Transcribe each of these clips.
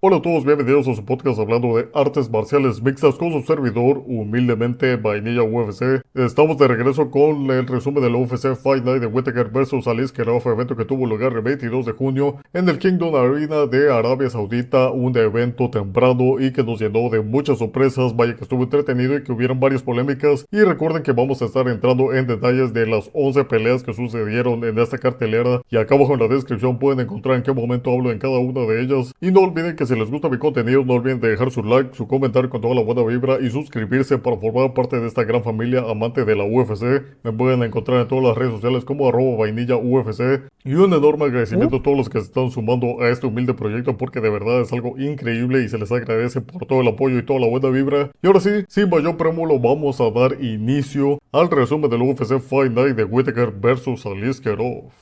Hola a todos, bienvenidos a su podcast hablando de artes marciales mixtas con su servidor, humildemente Vainilla UFC. Estamos de regreso con el resumen del UFC Fight Night de Whittaker vs Aliskerov, evento que tuvo lugar el 22 de junio en el Kingdom Arena de Arabia Saudita, un evento temprano y que nos llenó de muchas sorpresas. Vaya que estuvo entretenido y que hubieron varias polémicas, y recuerden que vamos a estar entrando en detalles de las 11 peleas que sucedieron en esta cartelera, y acá abajo en la descripción pueden encontrar en qué momento hablo en cada una de ellas. Y no olviden que si les gusta mi contenido, no olviden de dejar su like, su comentario con toda la buena vibra y suscribirse para formar parte de esta gran familia amante de la UFC. Me pueden encontrar en todas las redes sociales como @vainilla UFC. Y un enorme agradecimiento a todos los que se están sumando a este humilde proyecto, porque de verdad es algo increíble y se les agradece por todo el apoyo y toda la buena vibra. Y ahora sí, sin mayor preámbulo, vamos a dar inicio al resumen del UFC Fight Night de Whittaker vs Aliskerov.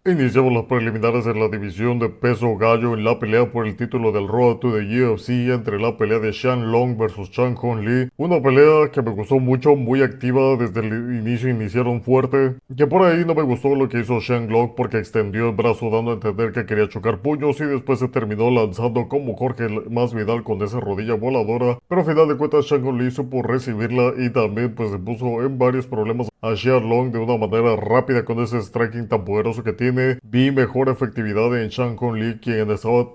Iniciamos las preliminares en la división de peso gallo en la pelea por el título del Road to the UFC entre la pelea de Shan Long versus Chan Hong Lee. Una pelea que me gustó mucho, muy activa desde el inicio, iniciaron fuerte. Que por ahí no me gustó lo que hizo Shan Long porque extendió el brazo dando a entender que quería chocar puños y después se terminó lanzando como Jorge Masvidal con esa rodilla voladora. Pero al final de cuentas Shan Hong Lee supo recibirla y también pues se puso en varios problemas a Shan Long de una manera rápida con ese striking tan poderoso que tiene. Vi mejor efectividad en Chan Hong Lee, quien estaba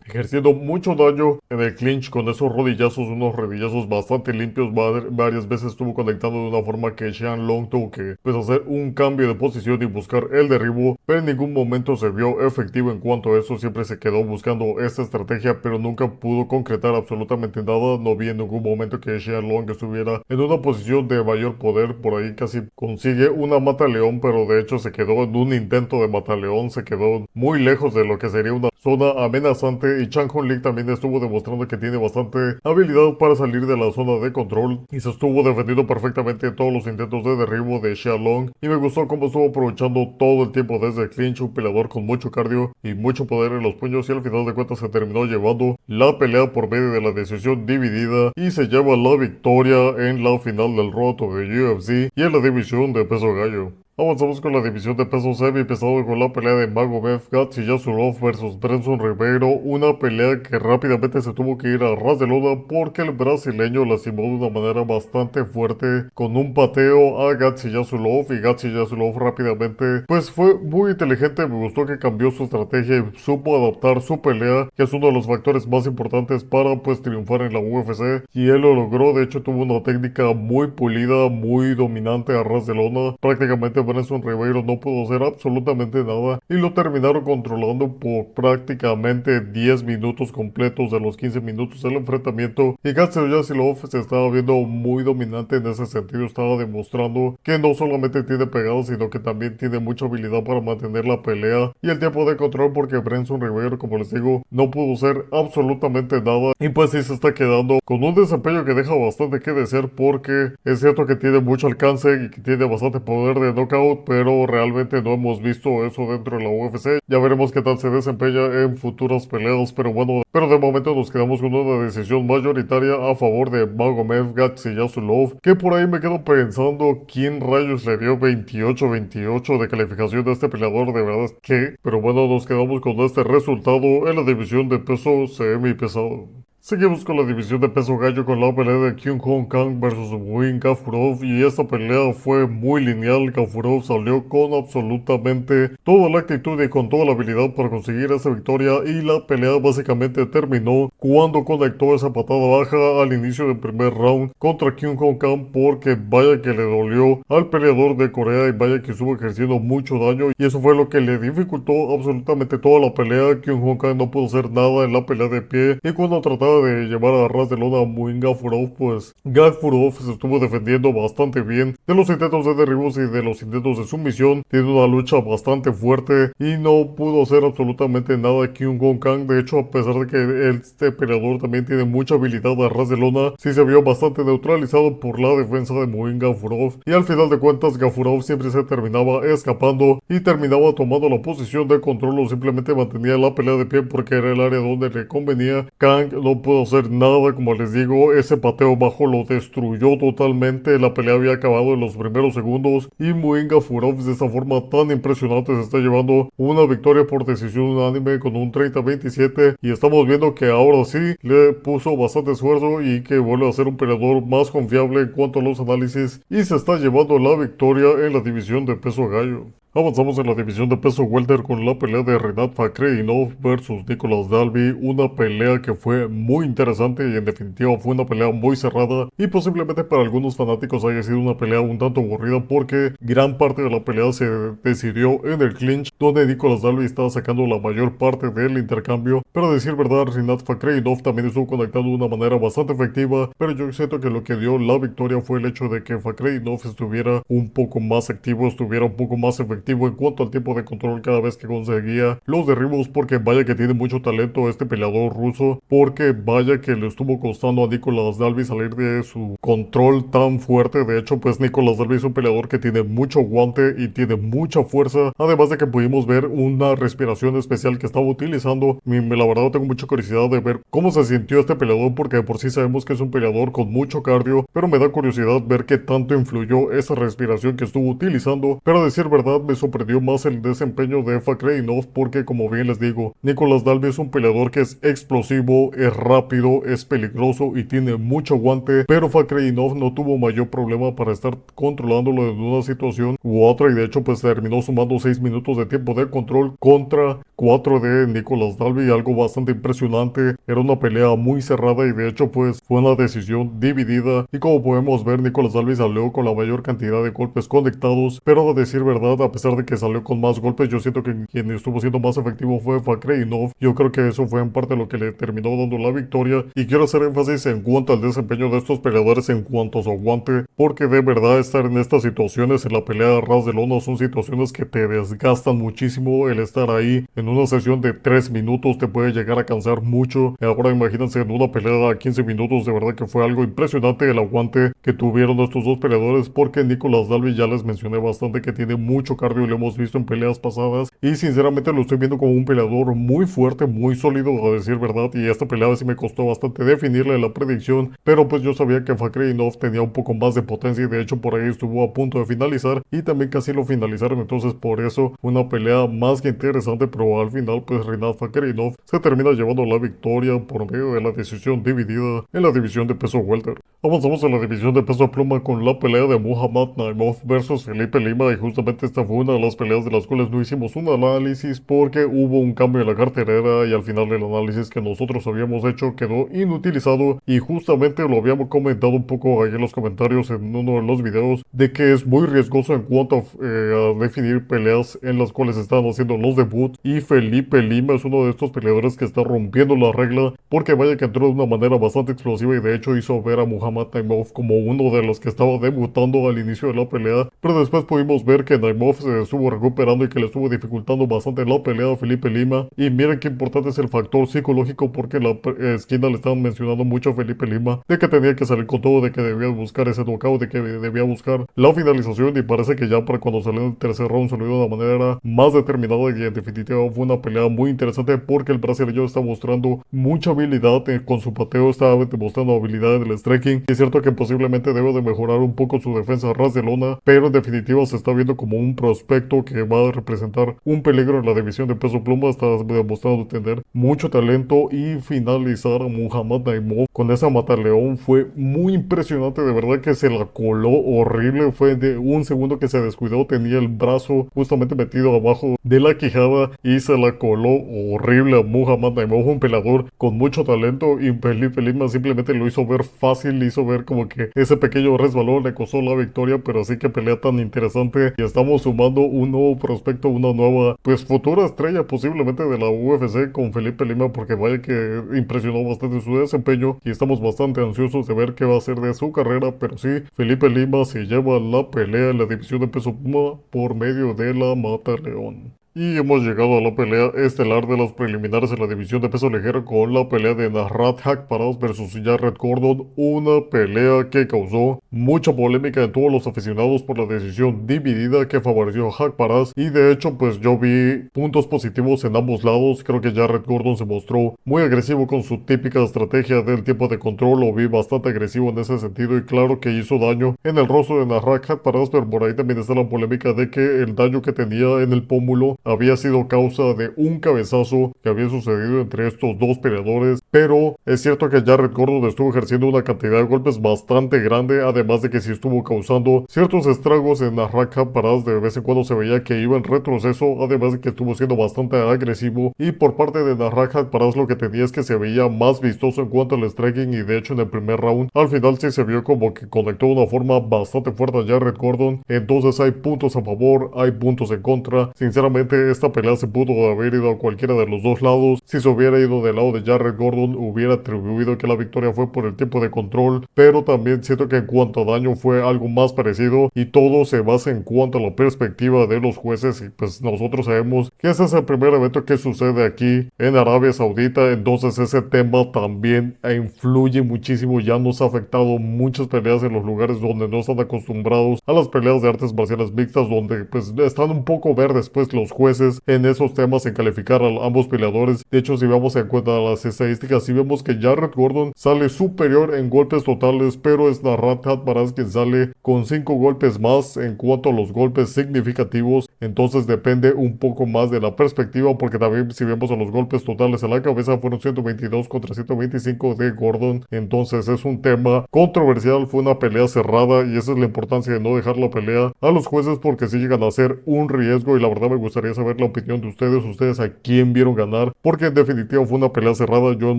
ejerciendo mucho daño en el clinch con esos rodillazos, unos rodillazos bastante limpios. Varias veces estuvo conectando de una forma que Shan Long tuvo que pues, hacer un cambio de posición y buscar el derribo, pero en ningún momento se vio efectivo en cuanto a eso. Siempre se quedó buscando esta estrategia, pero nunca pudo concretar absolutamente nada. No vi en ningún momento que Shan Long estuviera en una posición de mayor poder. Por ahí casi consigue una mata león, pero de hecho se quedó en un intento de matar León, se quedó muy lejos de lo que sería una zona amenazante, y Chan Hong Lee también estuvo demostrando que tiene bastante habilidad para salir de la zona de control y se estuvo defendiendo perfectamente todos los intentos de derribo de Xia Long, y me gustó cómo estuvo aprovechando todo el tiempo desde el clinch, un peleador con mucho cardio y mucho poder en los puños, y al final de cuentas se terminó llevando la pelea por medio de la decisión dividida y se lleva la victoria en la final del Road to the UFC y en la división de peso gallo. Avanzamos con la división de peso semi pesado con la pelea de Magomed Ankalaev versus Brenson Ribeiro, una pelea que rápidamente se tuvo que ir a ras de lona porque el brasileño lastimó de una manera bastante fuerte con un pateo a Ankalaev, y Ankalaev rápidamente pues fue muy inteligente. Me gustó que cambió su estrategia y supo adaptar su pelea, que es uno de los factores más importantes para pues triunfar en la UFC, y él lo logró. De hecho tuvo una técnica muy pulida, muy dominante a ras de lona. Prácticamente Brenson Ribeiro no pudo hacer absolutamente nada y lo terminaron controlando por prácticamente 10 minutos completos de los 15 minutos del enfrentamiento, y Ankalaev se estaba viendo muy dominante en ese sentido. Estaba demostrando que no solamente tiene pegadas, sino que también tiene mucha habilidad para mantener la pelea y el tiempo de control, porque Brenson Ribeiro, como les digo, no pudo hacer absolutamente nada, y pues sí se está quedando con un desempeño que deja bastante que desear, porque es cierto que tiene mucho alcance y que tiene bastante poder de knockout, pero realmente no hemos visto eso dentro de la UFC. Ya veremos qué tal se desempeña en futuras peleas, pero bueno, pero de momento nos quedamos con una decisión mayoritaria a favor de Magomed Ankalaev, que por ahí me quedo pensando quién rayos le dio 28-28 de calificación a este peleador, de verdad que, pero bueno, nos quedamos con este resultado en la división de peso semi pesado. Seguimos con la división de peso gallo con la pelea de Kyung Hong Kang versus Win Gafurov, y esta pelea fue muy lineal. Gafurov salió con absolutamente toda la actitud y con toda la habilidad para conseguir esa victoria, y la pelea básicamente terminó cuando conectó esa patada baja al inicio del primer round contra Kyung Hong Kang, porque vaya que le dolió al peleador de Corea y vaya que estuvo ejerciendo mucho daño, y eso fue lo que le dificultó absolutamente toda la pelea. Kyung Hong Kang no pudo hacer nada en la pelea de pie, y cuando trataba de llevar a ras de lona a Muin Gafurov, pues Gafurov se estuvo defendiendo bastante bien de los intentos de derribos y de los intentos de sumisión. Tiene una lucha bastante fuerte y no pudo hacer absolutamente nada Kyung Hong Kang. De hecho, a pesar de que este peleador también tiene mucha habilidad a ras de lona, sí se vio bastante neutralizado por la defensa de Muin Gafurov, y al final de cuentas Gafurov siempre se terminaba escapando y terminaba tomando la posición de control o simplemente mantenía la pelea de pie porque era el área donde le convenía. Kang no pudo hacer nada, como les digo, ese pateo bajo lo destruyó totalmente, la pelea había acabado en los primeros segundos y Muinga Furov de esta forma tan impresionante se está llevando una victoria por decisión unánime con un 30-27 y estamos viendo que ahora sí le puso bastante esfuerzo y que vuelve a ser un peleador más confiable en cuanto a los análisis y se está llevando la victoria en la división de peso gallo. Avanzamos en la división de peso welter con la pelea de Rinat Fakhretdinov versus Nicolas Dalby, una pelea que fue muy interesante y en definitiva fue una pelea muy cerrada y posiblemente para algunos fanáticos haya sido una pelea un tanto aburrida porque gran parte de la pelea se decidió en el clinch donde Nicolas Dalby estaba sacando la mayor parte del intercambio, pero a decir verdad Rinat Fakhretdinov también estuvo conectando de una manera bastante efectiva, pero yo siento que lo que dio la victoria fue el hecho de que Fakhretdinov estuviera un poco más activo, estuviera un poco más efectivo en cuanto al tiempo de control cada vez que conseguía los derribos, porque vaya que tiene mucho talento este peleador ruso, porque vaya que le estuvo costando a Nicolas Dalby salir de su control tan fuerte. De hecho, pues Nicolas Dalby es un peleador que tiene mucho guante y tiene mucha fuerza, además de que pudimos ver una respiración especial que estaba utilizando. La verdad tengo mucha curiosidad de ver cómo se sintió este peleador, porque de por sí sabemos que es un peleador con mucho cardio, pero me da curiosidad ver qué tanto influyó esa respiración que estuvo utilizando. Pero a decir verdad me sorprendió más el desempeño de Fakhretdinov porque, como bien les digo, Nicolas Dalby es un peleador que es explosivo, es rápido, es peligroso y tiene mucho guante, pero Fakhretdinov no tuvo mayor problema para estar controlándolo en una situación u otra y de hecho pues terminó sumando 6 minutos de tiempo de control contra 4 de Nicolas Dalby, algo bastante impresionante. Era una pelea muy cerrada y de hecho pues fue una decisión dividida y como podemos ver Nicolas Dalby salió con la mayor cantidad de golpes conectados, pero a decir verdad, a pesar de que salió con más golpes, yo siento que quien estuvo siendo más efectivo fue Fakhretdinov. Yo creo que eso fue en parte lo que le terminó dando la victoria y quiero hacer énfasis en cuanto al desempeño de estos peleadores en cuanto a su aguante, porque de verdad estar en estas situaciones en la pelea a ras de lona son situaciones que te desgastan muchísimo. El estar ahí en una sesión de 3 minutos te puede llegar a cansar mucho. Ahora imagínense en una pelea a 15 minutos, de verdad que fue algo impresionante el aguante que tuvieron estos dos peleadores, porque Nicolas Dalby ya les mencioné bastante que tiene mucho cardio y lo hemos visto en peleas pasadas y sinceramente lo estoy viendo como un peleador muy fuerte, muy sólido a decir verdad, y esta pelea sí me costó bastante definirle la predicción, pero pues yo sabía que Fakhretdinov tenía un poco más de potencia y de hecho por ahí estuvo a punto de finalizar y también casi lo finalizaron, entonces por eso una pelea más que interesante, pero al final pues Rinat Fakhretdinov se termina llevando la victoria por medio de la decisión dividida en la división de peso welter. Avanzamos a la división de peso pluma con la pelea de Muhammad Naimov versus Felipe Lima y justamente esta fue una de las peleas de las cuales no hicimos un análisis porque hubo un cambio en la cartelera y al final del análisis que nosotros habíamos hecho quedó inutilizado y justamente lo habíamos comentado un poco ahí en los comentarios en uno de los videos de que es muy riesgoso en cuanto a definir peleas en las cuales están haciendo los debuts y Felipe Lima es uno de estos peleadores que está rompiendo la regla porque vaya que entró de una manera bastante explosiva y de hecho hizo ver a Muhammad Naimov como uno de los que estaba debutando al inicio de la pelea, pero después pudimos ver que Naimov se estuvo recuperando y que le estuvo dificultando bastante la pelea a Felipe Lima y miren qué importante es el factor psicológico porque en la esquina le estaban mencionando mucho a Felipe Lima de que tenía que salir con todo, de que debía buscar ese knockout, de que debía buscar la finalización y parece que ya para cuando salió en el tercer round salió de una manera más determinada y en definitiva fue una pelea muy interesante porque el brasileño está mostrando mucha habilidad con su pateo, está demostrando habilidad en el striking y es cierto que posiblemente debe de mejorar un poco su defensa a ras de lona, pero en definitiva se está viendo como un prospecto que va a representar un peligro en la división de peso pluma, está demostrando tener mucho talento y finalizar a Muhammad Naimov con esa mataleón fue muy impresionante, de verdad que se la coló horrible, fue de un segundo que se descuidó, tenía el brazo justamente metido abajo de la quijada y se la coló horrible a Muhammad Naimov, un peleador con mucho talento y Felipe Lima simplemente lo hizo ver fácil, hizo ver como que ese pequeño resbalón le costó la victoria, pero así que pelea tan interesante y estamos sumando un nuevo prospecto, una nueva pues futura estrella posiblemente de la UFC con Felipe Lima porque vaya que impresionó bastante su desempeño y estamos bastante ansiosos de ver qué va a hacer de su carrera, pero sí, Felipe Lima se lleva la pelea en la división de peso pluma por medio de la Mataleón. Y hemos llegado a la pelea estelar de los preliminares en la división de peso ligero con la pelea de Nasrat Haqparast versus Jared Gordon. Una pelea que causó mucha polémica en todos los aficionados por la decisión dividida que favoreció a Haqparast. Y de hecho pues yo vi puntos positivos en ambos lados. Creo que Jared Gordon se mostró muy agresivo con su típica estrategia del tiempo de control. Lo vi bastante agresivo en ese sentido y claro que hizo daño en el rostro de Nasrat Haqparast, pero por ahí también está la polémica de que el daño que tenía en el pómulo había sido causa de un cabezazo que había sucedido entre estos dos peleadores, pero es cierto que Jared Gordon estuvo ejerciendo una cantidad de golpes bastante grande, además de que sí estuvo causando ciertos estragos en Nasrat Haqparast. De vez en cuando se veía que iba en retroceso, además de que estuvo siendo bastante agresivo, y por parte de Nasrat Haqparast lo que tenía es que se veía más vistoso en cuanto al striking, y de hecho en el primer round al final sí se vio como que conectó de una forma bastante fuerte a Jared Gordon. Entonces hay puntos a favor, hay puntos en contra. Sinceramente esta pelea se pudo haber ido a cualquiera de los dos lados. Si se hubiera ido del lado de Jared Gordon hubiera atribuido que la victoria fue por el tiempo de control, pero también siento que en cuanto a daño fue algo más parecido y todo se basa en cuanto a la perspectiva de los jueces, y pues nosotros sabemos que ese es el primer evento que sucede aquí en Arabia Saudita. Entonces ese tema también influye muchísimo. Ya nos ha afectado muchas peleas en los lugares donde no están acostumbrados a las peleas de artes marciales mixtas, donde pues están un poco verdes pues los jueces en esos temas, en calificar a ambos peleadores. De hecho, si vamos en cuenta las estadísticas, si vemos que Jared Gordon sale superior en golpes totales, pero es Nasrat Haqparast quien sale con 5 golpes más en cuanto a los golpes significativos. Entonces depende un poco más de la perspectiva, porque también si vemos a los golpes totales en la cabeza fueron 122 contra 125 de Gordon. Entonces es un tema controversial, fue una pelea cerrada y esa es la importancia de no dejar la pelea a los jueces, porque si llegan a ser un riesgo. Y la verdad me gustaría saber la opinión de ustedes a quién vieron ganar, porque en definitiva fue una pelea cerrada. Yo en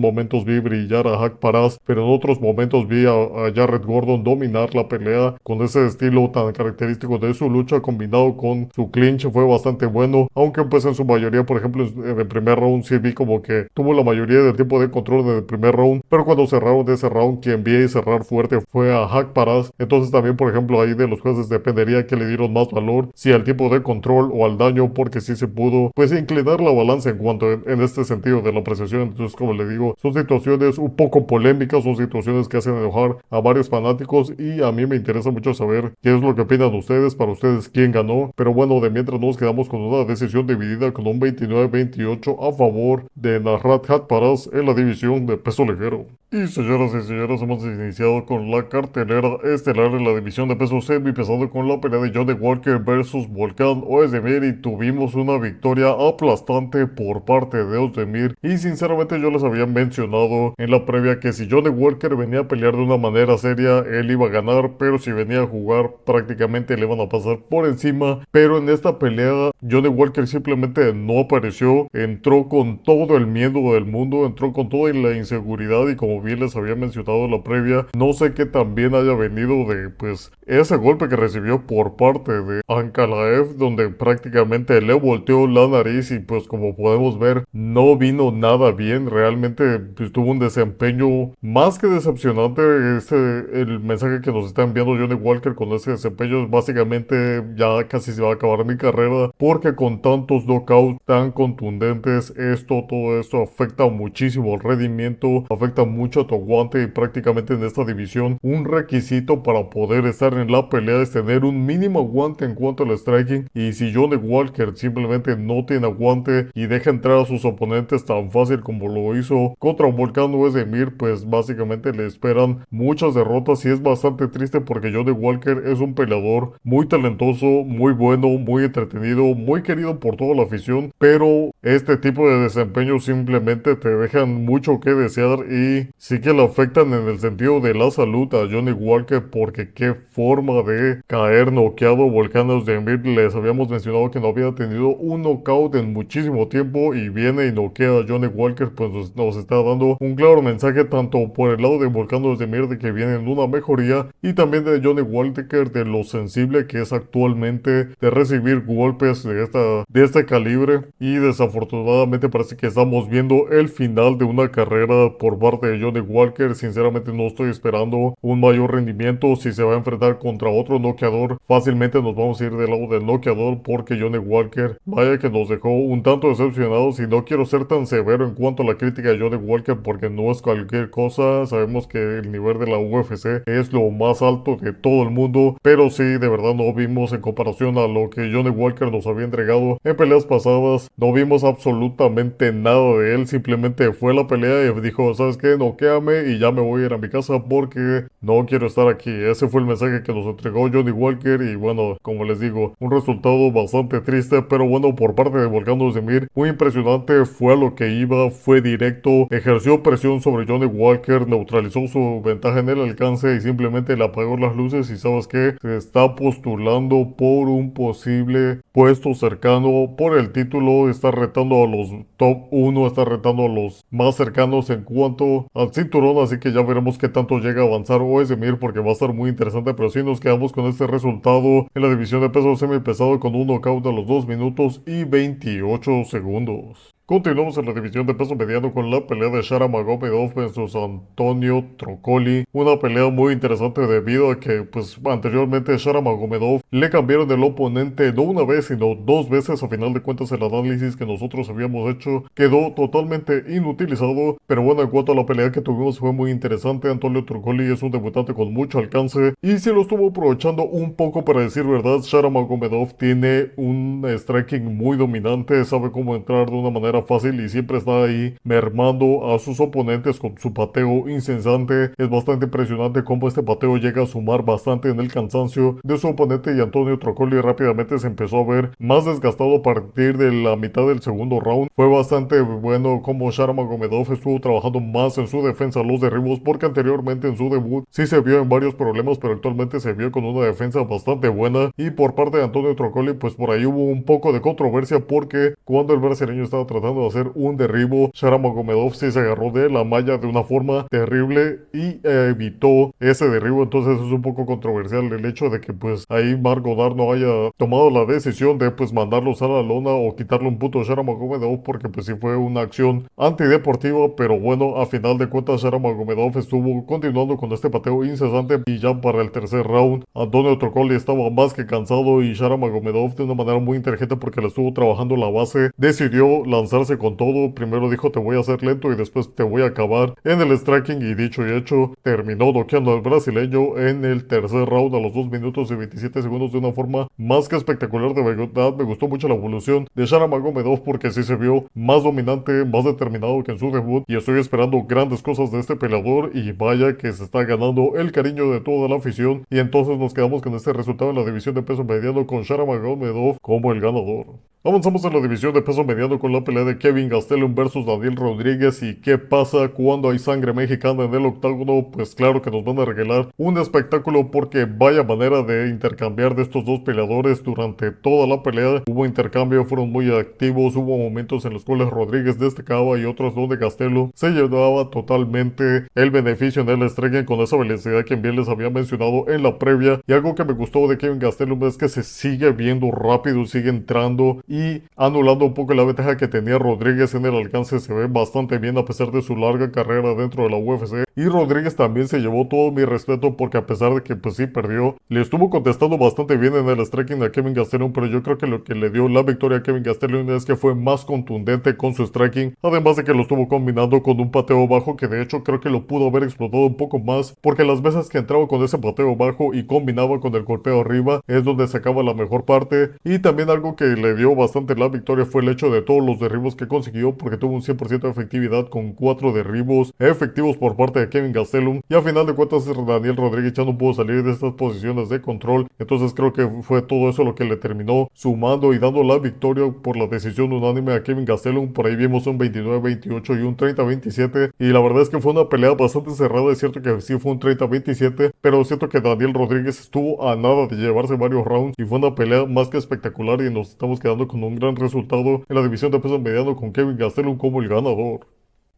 momentos vi brillar a Haqparast, pero en otros momentos vi a Jared Gordon dominar la pelea con ese estilo tan característico de su lucha combinado con su clinch. Fue bastante bueno, aunque pues en su mayoría, por ejemplo en el primer round sí vi como que tuvo la mayoría del tiempo de control en el primer round, pero cuando cerraron de ese round quien vi cerrar fuerte fue a Haqparast. Entonces también por ejemplo ahí de los jueces dependería que le dieron más valor, si al tiempo de control o al daño, porque sí se pudo pues inclinar la balanza en cuanto en este sentido de la apreciación. Entonces como le digo, son situaciones un poco polémicas, son situaciones que hacen enojar a varios fanáticos y a mí me interesa mucho saber qué es lo que opinan ustedes. Para ustedes quién ganó, pero bueno, de mientras nos quedamos con una decisión dividida con un 29-28 a favor de Nasrat Haqparast en la división de peso ligero. Y señoras y señores, hemos iniciado con la cartelera estelar en la división de peso semipesado con la pelea de Johnny Walker versus Volkan Oezdemir, y tuvimos una victoria aplastante por parte de Oezdemir. Y sinceramente yo les había mencionado en la previa que si Johnny Walker venía a pelear de una manera seria, él iba a ganar, pero si venía a jugar prácticamente le iban a pasar por encima. Pero en esta pelea Johnny Walker simplemente no apareció, entró con todo el miedo del mundo, entró con toda la inseguridad, y como bien les había mencionado en la previa, no sé qué también haya venido de pues ese golpe que recibió por parte de Ankalaev, donde prácticamente le volteó la nariz y pues como podemos ver no vino nada bien. Realmente pues, tuvo un desempeño más que decepcionante. El mensaje que nos está enviando Johnny Walker con ese desempeño es básicamente ya casi se va a acabar mi carrera, porque con tantos knockouts tan contundentes todo esto afecta muchísimo el rendimiento, afecta mucho a tu aguante, y prácticamente en esta división un requisito para poder estar en la pelea es tener un mínimo aguante en cuanto al striking. Y si Johnny Walker simplemente no tiene aguante y deja entrar a sus oponentes tan fácil como lo hizo contra Volkan Oezdemir, pues básicamente le esperan muchas derrotas. Y es bastante triste porque Johnny Walker es un peleador muy talentoso, muy bueno, muy entretenido, muy querido por toda la afición, pero este tipo de desempeños simplemente te dejan mucho que desear y sí que le afectan en el sentido de la salud a Johnny Walker, porque qué forma de caer noqueado Volkan Oezdemir. Les habíamos mencionado que no había tenido un knockout en muchísimo tiempo y viene y noquea a Johnny Walker, pues nos está dando un claro mensaje tanto por el lado de Volkan Oezdemir de que viene en una mejoría, y también de Johnny Walker de lo sensible que es actualmente de recibir golpes de este calibre. Y desafortunadamente parece que estamos viendo el final de una carrera por parte de Johnny Walker. Sinceramente no estoy esperando un mayor rendimiento. Si se va a enfrentar contra otro noqueador, fácilmente nos vamos a ir del lado del noqueador, porque Johnny Walker, vaya que nos dejó un tanto decepcionados. Y no quiero ser tan severo en cuanto a la crítica de Johnny Walker, porque no es cualquier cosa. Sabemos que el nivel de la UFC es lo más alto de todo el mundo, pero sí, de verdad no vimos, en comparación a lo que Johnny Walker nos había entregado en peleas pasadas, no vimos absolutamente nada de él. Simplemente fue la pelea y dijo, ¿sabes qué? Noquéame y ya me voy a ir a mi casa porque no quiero estar aquí. Ese fue el mensaje que nos entregó Johnny Walker. Y bueno, como les digo, un resultado bastante triste, pero bueno, por parte de Volkan Ozdemir, muy impresionante. Fue a lo que iba, fue directo, ejerció presión sobre Johnny Walker, neutralizó su ventaja en el alcance y simplemente le apagó las luces. Y ¿sabes qué? Se está postulando por un posible puesto cercano por el título. Está retando a los top 1, está retando a los más cercanos en cuanto al cinturón, así que ya veremos qué tanto llega a avanzar Ozdemir, porque va a estar muy interesante. Pero sí, nos quedamos con este resultado en la división de peso semipesado con un knockout a los 2 minutos y 28 segundos. Continuamos en la división de peso mediano con la pelea de Sharamagomedov versus Antonio Trocoli. Una pelea muy interesante debido a que pues anteriormente Sharamagomedov le cambiaron el oponente no una vez sino dos veces. A final de cuentas el análisis que nosotros habíamos hecho quedó totalmente inutilizado. Pero bueno, en cuanto a la pelea que tuvimos fue muy interesante. Antonio Trocoli es un debutante con mucho alcance y se lo estuvo aprovechando un poco, para decir verdad. Sharamagomedov tiene un striking muy dominante, sabe cómo entrar de una manera fácil y siempre está ahí mermando a sus oponentes con su pateo incesante. Es bastante impresionante cómo este pateo llega a sumar bastante en el cansancio de su oponente, y Antonio Trocoli rápidamente se empezó a ver más desgastado a partir de la mitad del segundo round. Fue bastante bueno como Sharamagomedov estuvo trabajando más en su defensa los derribos, porque anteriormente en su debut sí se vio en varios problemas, pero actualmente se vio con una defensa bastante buena. Y por parte de Antonio Trocoli pues por ahí hubo un poco de controversia, porque cuando el brasileño estaba tratando de hacer un derribo, Sharamagomedov sí se agarró de la malla de una forma terrible y evitó ese derribo. Entonces es un poco controversial el hecho de que pues ahí Marc Goddard no haya tomado la decisión de pues mandarlos a la lona o quitarle un punto a Sharamagomedov, porque pues sí fue una acción antideportiva. Pero bueno, a final de cuentas Sharamagomedov estuvo continuando con este pateo incesante, y ya para el tercer round Antonio Trocoli estaba más que cansado, y Sharamagomedov de una manera muy inteligente, porque le estuvo trabajando la base, decidió lanzarse con todo. Primero dijo te voy a hacer lento y después te voy a acabar en el striking, y dicho y hecho terminó noqueando al brasileño en el tercer round a los 2 minutos y 27 segundos de una forma más que espectacular. De verdad me gustó mucho la evolución de Sharamagomedov, porque sí se vio más dominante, más determinado que en su debut, y estoy esperando grandes cosas de este peleador, y vaya que se está ganando el cariño de toda la afición. Y entonces nos quedamos con este resultado en la división de peso mediano con Sharamagomedov como el ganador. Avanzamos en la división de peso mediano con la pelea de Kevin Gastelum versus Daniel Rodríguez. ¿Y qué pasa cuando hay sangre mexicana en el octágono? Pues claro que nos van a regalar un espectáculo, porque vaya manera de intercambiar de estos dos peleadores durante toda la pelea. Hubo intercambio, fueron muy activos, hubo momentos en los cuales Rodríguez destacaba y otros donde Gastelum se llevaba totalmente el beneficio en el striking con esa velocidad que bien les había mencionado en la previa. Y algo que me gustó de Kevin Gastelum es que se sigue viendo rápido, sigue entrando y anulando un poco la ventaja que tenía Rodríguez en el alcance. Se ve bastante bien a pesar de su larga carrera dentro de la UFC. Y Rodríguez también se llevó todo mi respeto, porque a pesar de que pues sí perdió, le estuvo contestando bastante bien en el striking a Kevin Gastelum. Pero yo creo que lo que le dio la victoria a Kevin Gastelum es que fue más contundente con su striking, además de que lo estuvo combinando con un pateo bajo, que de hecho creo que lo pudo haber explotado un poco más, porque las veces que entraba con ese pateo bajo y combinaba con el golpeo arriba es donde sacaba la mejor parte. Y también algo que le dio bastante la victoria fue el hecho de todos los derribos que consiguió, porque tuvo un 100% de efectividad con 4 derribos efectivos por parte de Kevin Gastelum. Y a final de cuentas Daniel Rodríguez ya no pudo salir de estas posiciones de control. Entonces creo que fue todo eso lo que le terminó sumando y dando la victoria por la decisión unánime a Kevin Gastelum. Por ahí vimos un 29-28 y un 30-27, y la verdad es que fue una pelea bastante cerrada. Es cierto que sí fue un 30-27, pero siento que Daniel Rodríguez estuvo a nada de llevarse varios rounds, y fue una pelea más que espectacular, y nos estamos quedando con un gran resultado en la división de peso mediano con Kevin Gastelum como el ganador.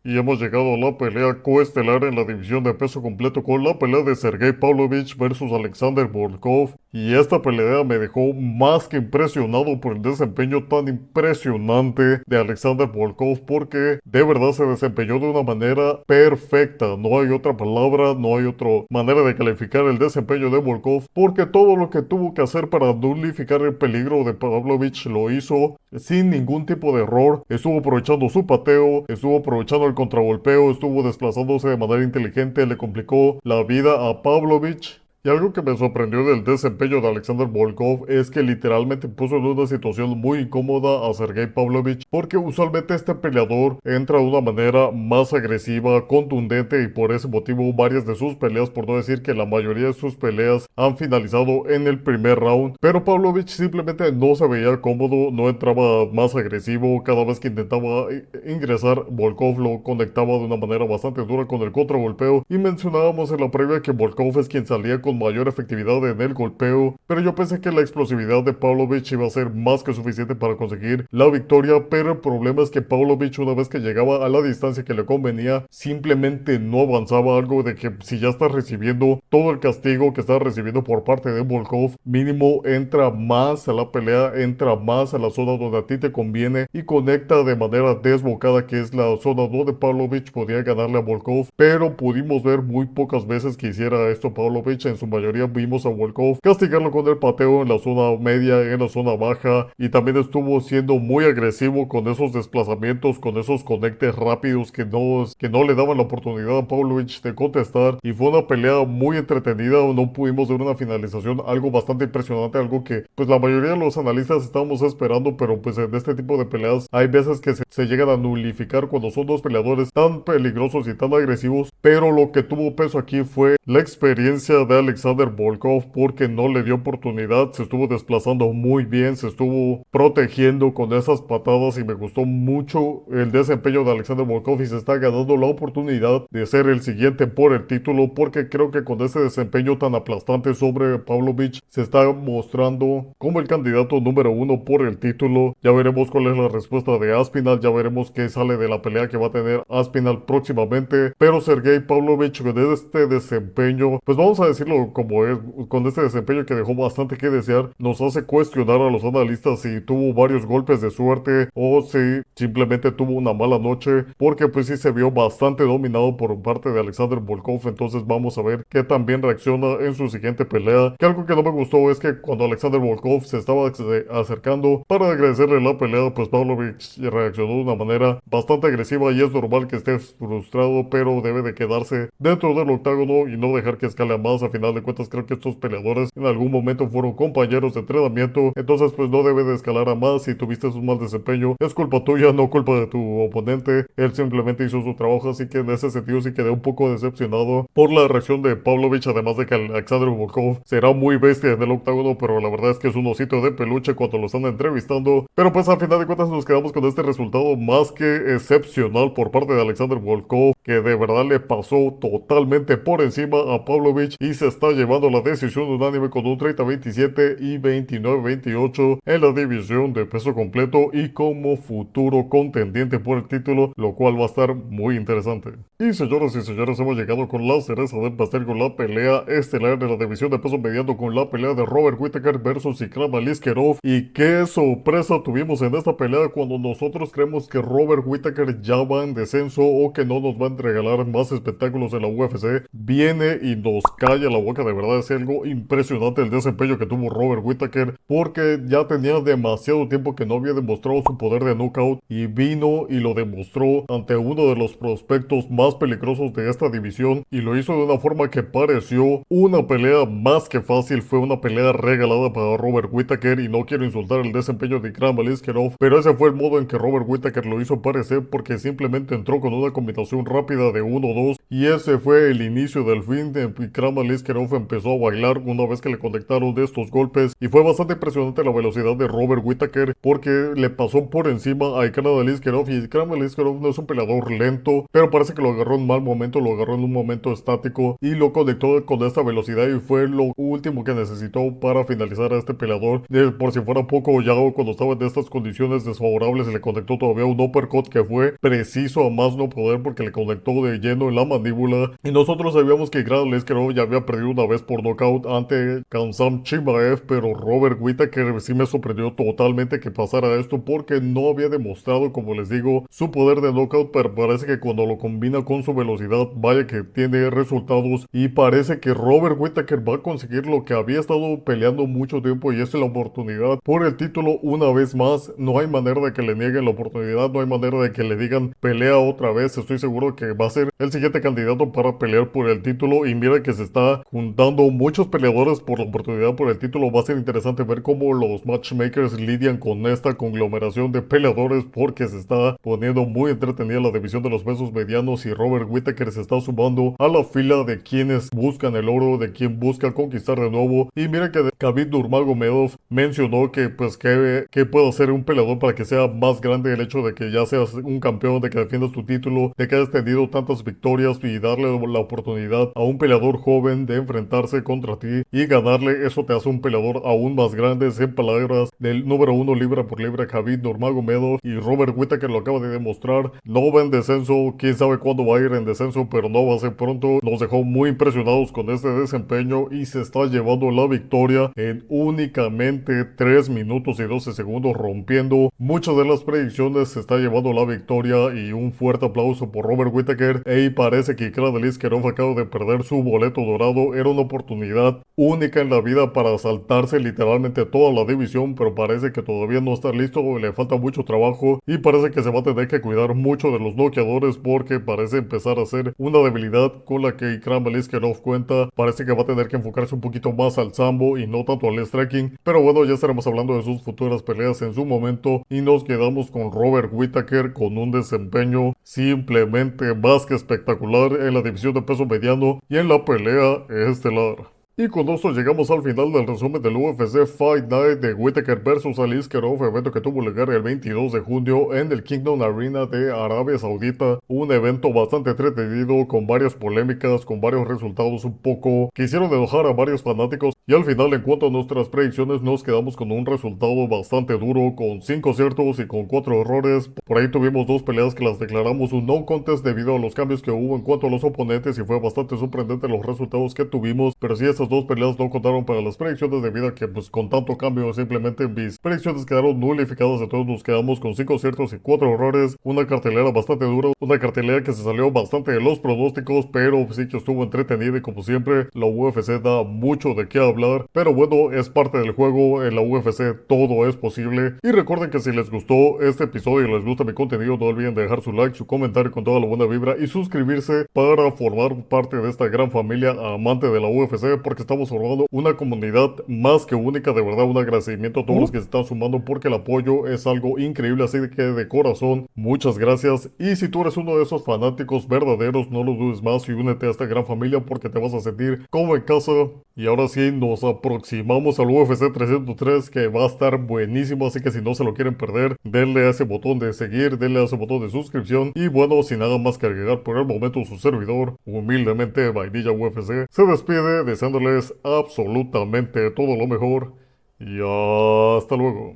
Y hemos llegado a la pelea coestelar en la división de peso completo con la pelea de Sergey Pavlovich versus Alexander Volkov. Y esta pelea me dejó más que impresionado por el desempeño tan impresionante de Alexander Volkov, porque de verdad se desempeñó de una manera perfecta. No hay otra palabra, no hay otra manera de calificar el desempeño de Volkov, porque todo lo que tuvo que hacer para nulificar el peligro de Pavlovich lo hizo sin ningún tipo de error. Estuvo aprovechando su pateo, estuvo aprovechando el contragolpeo, estuvo desplazándose de manera inteligente, le complicó la vida a Pavlovich. Y algo que me sorprendió del desempeño de Alexander Volkov es que literalmente puso en una situación muy incómoda a Sergey Pavlovich, porque usualmente este peleador entra de una manera más agresiva, contundente, y por ese motivo varias de sus peleas, por no decir que la mayoría de sus peleas, han finalizado en el primer round. Pero Pavlovich simplemente no se veía cómodo, no entraba más agresivo. Cada vez que intentaba ingresar, Volkov lo conectaba de una manera bastante dura con el contragolpeo, y mencionábamos en la previa que Volkov es quien salía con mayor efectividad en el golpeo, pero yo pensé que la explosividad de Pavlovich iba a ser más que suficiente para conseguir la victoria. Pero el problema es que Pavlovich, una vez que llegaba a la distancia que le convenía, simplemente no avanzaba. Algo de que si ya estás recibiendo todo el castigo que estás recibiendo por parte de Volkov, mínimo entra más a la pelea, entra más a la zona donde a ti te conviene y conecta de manera desbocada, que es la zona donde Pavlovich podía ganarle a Volkov. Pero pudimos ver muy pocas veces que hiciera esto Pavlovich. En su mayoría vimos a Volkov castigarlo con el pateo en la zona media, en la zona baja, y también estuvo siendo muy agresivo con esos desplazamientos, con esos conectes rápidos que no le daban la oportunidad a Pavlovich de contestar. Y fue una pelea muy entretenida. No pudimos ver una finalización, algo bastante impresionante, algo que pues la mayoría de los analistas estábamos esperando, pero pues en este tipo de peleas hay veces que se llegan a nulificar cuando son dos peleadores tan peligrosos y tan agresivos. Pero lo que tuvo peso aquí fue la experiencia de Alexander Volkov, porque no le dio oportunidad, se estuvo desplazando muy bien, se estuvo protegiendo con esas patadas, y me gustó mucho el desempeño de Alexander Volkov, y se está ganando la oportunidad de ser el siguiente por el título, porque creo que con ese desempeño tan aplastante sobre Pavlovich se está mostrando como el candidato número uno por el título. Ya veremos cuál es la respuesta de Aspinall, ya veremos qué sale de la pelea que va a tener Aspinall próximamente, pero Sergey Pavlovich con este desempeño, pues vamos a decirlo como es, con este desempeño que dejó bastante que desear, nos hace cuestionar a los analistas si tuvo varios golpes de suerte o si simplemente tuvo una mala noche, porque pues sí se vio bastante dominado por parte de Alexander Volkov. Entonces vamos a ver qué tan bien reacciona en su siguiente pelea. Que algo que no me gustó es que cuando Alexander Volkov se estaba acercando para agradecerle la pelea, pues Pavlovich reaccionó de una manera bastante agresiva, y es normal que esté frustrado, pero debe de quedarse dentro del octágono y no dejar que escale a más. A final de cuentas creo que estos peleadores en algún momento fueron compañeros de entrenamiento, entonces pues no debe de escalar a más. Si tuviste un mal desempeño, es culpa tuya, no culpa de tu oponente. Él simplemente hizo su trabajo, así que en ese sentido sí quedé un poco decepcionado por la reacción de Pavlovich, además de que Alexander Volkov será muy bestia en el octágono, pero la verdad es que es un osito de peluche cuando lo están entrevistando. Pero pues a final de cuentas nos quedamos con este resultado más que excepcional por parte de Alexander Volkov, que de verdad le pasó totalmente por encima a Pavlovich y se está llevando la decisión unánime con un 30-27 y 29-28 en la división de peso completo, y como futuro contendiente por el título, lo cual va a estar muy interesante. Y señoras y señores, hemos llegado con la cereza del pastel, con la pelea estelar de la división de peso mediano, con la pelea de Robert Whittaker versus Ikram Aliskerov. Y qué sorpresa tuvimos en esta pelea, cuando nosotros creemos que Robert Whittaker ya va en descenso o que no nos va a regalar más espectáculos en la UFC, viene y nos calla la boca. De verdad es algo impresionante el desempeño que tuvo Robert Whittaker, porque ya tenía demasiado tiempo que no había demostrado su poder de knockout, y vino y lo demostró ante uno de los prospectos más peligrosos de esta división, y lo hizo de una forma que pareció una pelea más que fácil. Fue una pelea regalada para Robert Whittaker, y no quiero insultar el desempeño de Ikram Aliskerov, pero ese fue el modo en que Robert Whittaker lo hizo parecer, porque simplemente entró con una combinación rápida de 1-2, y ese fue el inicio del fin de Ikram Aliskerov, Iskerov empezó a bailar una vez que le conectaron de estos golpes y fue bastante impresionante la velocidad de Robert Whittaker porque le pasó por encima a Ikram Iskerov y Ikram Iskerov no es un peleador lento, pero parece que lo agarró en mal momento, lo agarró en un momento estático y lo conectó con esta velocidad y fue lo último que necesitó para finalizar a este peleador. Por si fuera poco, Yao cuando estaba en estas condiciones desfavorables se le conectó todavía un uppercut que fue preciso a más no poder porque le conectó de lleno en la mandíbula y nosotros sabíamos que Ikram Iskerov ya había perdido una vez por knockout ante Khamzat Chimaev, pero Robert Whittaker sí me sorprendió totalmente que pasara esto porque no había demostrado, como les digo, su poder de knockout, pero parece que cuando lo combina con su velocidad, vaya que tiene resultados y parece que Robert Whittaker va a conseguir lo que había estado peleando mucho tiempo y es la oportunidad por el título una vez más. No hay manera de que le nieguen la oportunidad, no hay manera de que le digan pelea otra vez. Estoy seguro que va a ser el siguiente candidato para pelear por el título y mira que se está juntando muchos peleadores por la oportunidad por el título. Va a ser interesante ver cómo los matchmakers lidian con esta conglomeración de peleadores porque se está poniendo muy entretenida la división de los pesos medianos y Robert Whittaker se está sumando a la fila de quienes buscan el oro, de quien busca conquistar de nuevo. Y mira que Khabib Nurmagomedov mencionó que pues que puede hacer un peleador para que sea más grande el hecho de que ya seas un campeón, de que defiendas tu título, de que hayas tenido tantas victorias y darle la oportunidad a un peleador joven de enfrentarse contra ti y ganarle. Eso te hace un peleador aún más grande, en palabras del número uno libra por libra Khabib Nurmagomedov, y Robert Whittaker lo acaba de demostrar. No va en descenso, quién sabe cuándo va a ir en descenso, pero no va a ser pronto. Nos dejó muy impresionados con este desempeño y se está llevando la victoria en únicamente 3 minutos y 12 segundos, rompiendo muchas de las predicciones. Se está llevando la victoria y un fuerte aplauso por Robert Whittaker. Y parece que Ikram Iskerov acaba de perder su boleto dorado. Era una oportunidad única en la vida para saltarse literalmente toda la división, pero parece que todavía no está listo, le falta mucho trabajo y parece que se va a tener que cuidar mucho de los noqueadores porque parece empezar a ser una debilidad con la que Ikram Iskerov cuenta. Parece que va a tener que enfocarse un poquito más al sambo y no tanto al striking, pero bueno, ya estaremos hablando de sus futuras peleas en su momento y nos quedamos con Robert Whittaker con un desempeño simplemente más que espectacular en la división de peso mediano y en la pelea estelar. Y con esto llegamos al final del resumen del UFC Fight Night de Whittaker vs Ali Iskerov, evento que tuvo lugar el 22 de junio en el Kingdom Arena de Arabia Saudita. Un evento bastante entretenido, con varias polémicas, con varios resultados un poco que hicieron enojar a varios fanáticos. Y al final, en cuanto a nuestras predicciones, nos quedamos con un resultado bastante duro, con 5 aciertos y con 4 errores. Por ahí tuvimos 2 peleas que las declaramos un no contest debido a los cambios que hubo en cuanto a los oponentes y fue bastante sorprendente los resultados que tuvimos. Pero sí, estas 2 peleas no contaron para las predicciones debido a que pues con tanto cambio simplemente mis predicciones quedaron nulificadas. Entonces nos quedamos con 5 aciertos y 4 errores. Una cartelera bastante dura, una cartelera que se salió bastante de los pronósticos, pero sí que estuvo entretenida y como siempre la UFC da mucho de qué hablar. Pero bueno, es parte del juego, en la UFC todo es posible. Y recuerden que si les gustó este episodio y les gusta mi contenido, no olviden dejar su like, su comentario con toda la buena vibra y suscribirse para formar parte de esta gran familia amante de la UFC, porque estamos formando una comunidad más que única. De verdad, un agradecimiento a todos los que se están sumando porque el apoyo es algo increíble, así que de corazón, muchas gracias. Y si tú eres uno de esos fanáticos verdaderos, no lo dudes más y únete a esta gran familia porque te vas a sentir como en casa. Y ahora sí, nos aproximamos al UFC 303 que va a estar buenísimo, así que si no se lo quieren perder, denle a ese botón de seguir, denle a ese botón de suscripción. Y bueno, sin nada más que agregar, por el momento su servidor, humildemente Vainilla UFC, se despide deseándoles absolutamente todo lo mejor y hasta luego.